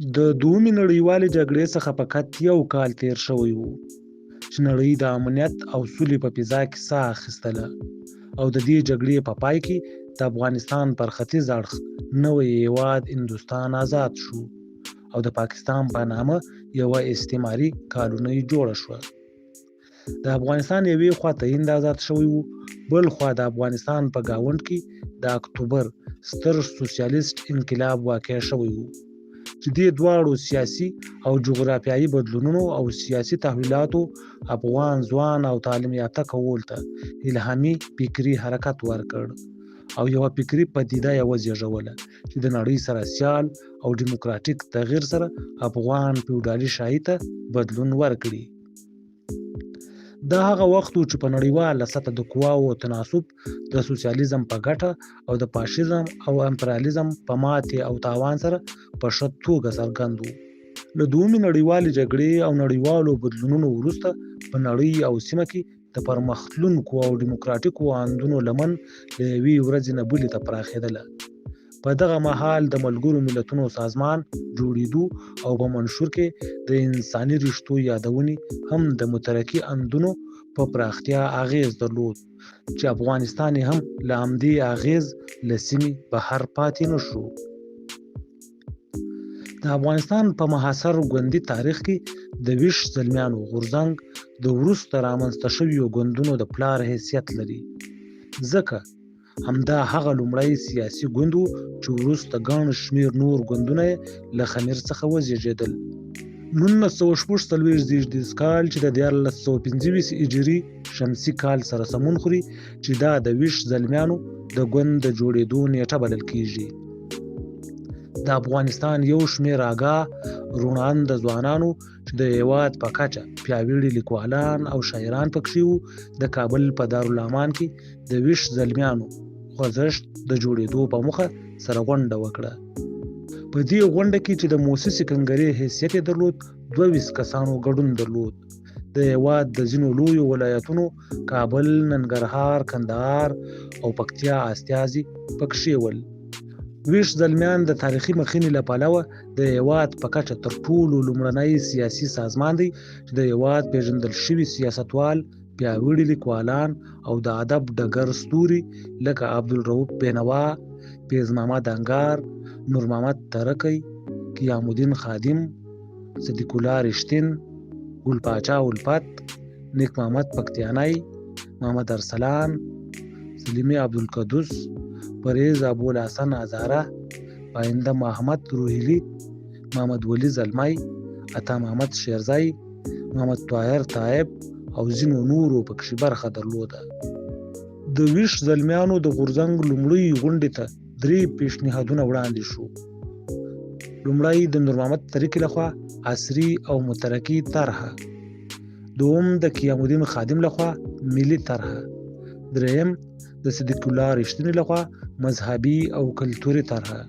د دومې نړیوالې جګړې څخه فقط یو کال تیر شوی و چې نړۍ د امنیت او سولې په فضا کې ساه اخیستله، او د دې جګړې په پای کې د افغانستان پر ختیځ اړخ نوی هیواد هندوستان آزاد شو او د پاکستان په نامه یوه استعماري کالونۍ جوړه شوه. د افغانستان یوې خوا ته هند آزاد شوی و، بل خوا د افغانستان په ګاونډ کې د اکتوبر ستر سوسیالیست انقلاب واقع شوی و چې دې دواړو سیاسي او جغرافیایي بدلونونو او سیاسي تحولاتو افغان ځوان او تعلیم یافته کول ته الهامي فکري حرکت ورکړ او یوه فکري پدیده یې وزېږوله چې د نړۍ سره سیال او ډیموکراټیک تغیر سره افغان فیوډالي شاهي ته بدلون ورکړي. دا هغه وخت و چې په نړیواله سطحه د قواو تناسب د سوسیالیزم په ګټه او د فاشیزم او امپریالیزم په ماتې او تاوان سره په ښه توګه څرګند و. له دومې نړیوالې جګړې او نړیوالو بدلونونو وروسته په نړۍ او سیمه کې د پرمختلونکو او ډیموکراټیکو اندونو لمن له یوې ورځې نه بلې ته پراخېدله. په دغه مهال د ملګرو ملتونو سازمان جوړېدو او په منشور کې د انساني رشتو یادونې هم د مترقي اندونو په پراختیا اغیز درلود چې افغانستان هم له همدې اغیز له سیمې بهر پاتې نه شو. د افغانستان په محاصر ګوندي تاریخ کې د ویش زلمیانو غورځنګ د وروسته رامنځته شویو ګوندونو د پلار حیثیت لري، ځکه همدا هغه لومړی سیاسي ګوند و چې وروسته ګڼ شمېر نور ګوندونه یې له خمیر څخه وزېږېدل. 1946 کال چې د 1425 هجري شمسي کال سره سمون خوري چې دا د ویش زلمیانو د ګوند د جوړېدو نیټه بلل کېږي. د افغانستان یو شمېر آګاه روڼانده ځوانانو چې د هېواد په کچه پیاوړي لیکوالان او شاعران پکښې وو د کابل په دارالامان کې د ویش زلمیانو خوځښت د جوړېدو په موخه سره غونډه وکړه. په دې غونډه کې چې د موسسې کنګرې حیثیت یې درلود 22 کسانو ګډون درلود. د هېواد د ځینو لویو ولایتونو کابل، ننګرهار، کندهار او پکتیا استازي پکښې ول. ویش زلمیان د تاریخي مخینې له پلوه د هېواد په کچه تر ټولو لومړنی سیاسي سازمان دی چې د هېواد پیژندل شوي سیاستوال، پیاوړي لیکوالان او د ادب ډګر ستوري لکه عبدالرؤف بینوا، فیض محمد انګار، نور محمد ترکی، قیام الدین خادم، صدیق الله رښتین، ګل پاچا الفت، نیک محمد پکتیانی، محمد ارسلان، سلیمي عبدالقدوس، پریز ابوالحسن هزاره، پاینده محمد روهیلی، محمد ولی زلمی، عطا محمد شیرزی، محمد طاهر طایب او ځینو نورو پکښې برخه درلوده. د ویش زلمیانو د غورځنګ لومړۍ غونډې ته 3 پیشنهادونه وړاندې شو. لومړی د نور محمد ترکی لخوا عصري او مترقي طرحه، دوم د قیام الدین خادم لخوا ملي طرحه، دریم د صدیق الله رښتیني لخوا مذهبي او کلتوري طرحه.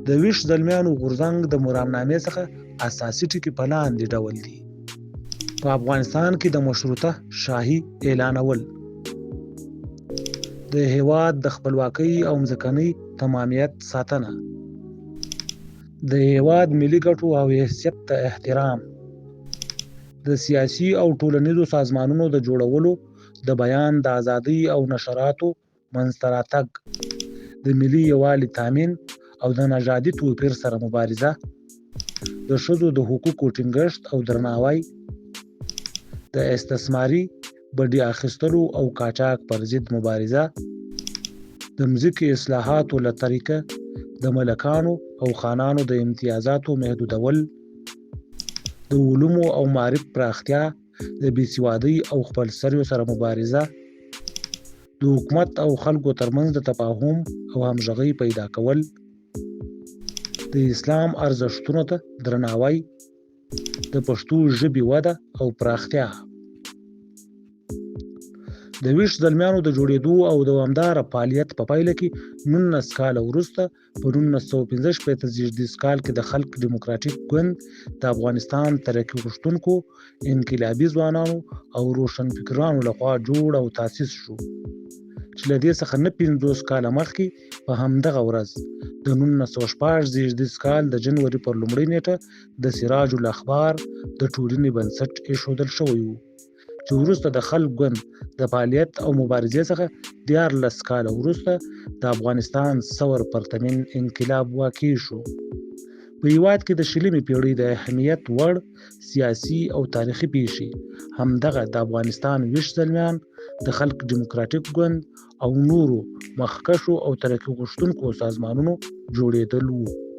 د ویش زلمیانو غورځنګ د مرامنامې څخه اساسي ټکي په لاندې ډول دي: په افغانستان کې د مشروطه شاهي اعلانول، د هېواد د خپلواکۍ او ځمکنۍ تمامیت ساتنه، د هېواد ملي ګټو او حیثیت ته احترام، د سیاسي او ټولنیزو سازمانونو د جوړولو، د بیان د ازادۍ او نشراتو منځته راتګ، د ملي یووالي تامین او د نژادي توپیر سره مبارزه، د ښځو د حقوقو ټینګښت او درناوی، د استثماري بډې اخیستلو او قاچاق پر ضد مبارزه، د مځکې اصلاحاتو له طریقه د ملکانو او خانانو د امتیازاتو محدودول، د علومو او معارف پراختیا، د بېسوادۍ او خپلسریو سره مبارزه، د حکومت او خلکو ترمنځ د تفاهم او همغږۍ پیدا کول، د اسلام ارزښتونو ته درناوی، د پښتو ژبې وده او پراختیا. د ویش زلمیانو د جوړېدو او دوامداره فعالیت په پایله کې 19 کاله وروسته په 1945 کال کې د خلق ډیموکراټیک ګوند د افغانستان ترقي غوښتونکو انقلابي ځوانانو او روشنفکرانو لخوا جوړ او تاسیس شو. چې له دې څخه نه 50 کاله مخکې په همدغه ورځ د 1918 کال د جنوري پر لومړۍ نیټه د سراج الاخبار د ټولنې بنسټ ایښودل شوی و، چې وروسته د خلق ګوند د فعالیت او مبارزې څخه 14 کاله وروسته د افغانستان ثور پرتمین انقلاب واقع شو. په هېواد کې د 20مې پېړۍ د اهمیت وړ سیاسي او تاریخي پیښې همدغه د افغانستان ویښ زلمیان د خلق ډیموکراتیک ګوند او نورو مخکښو او ترقي غوښتونکو سازمانونو جوړېدل وو.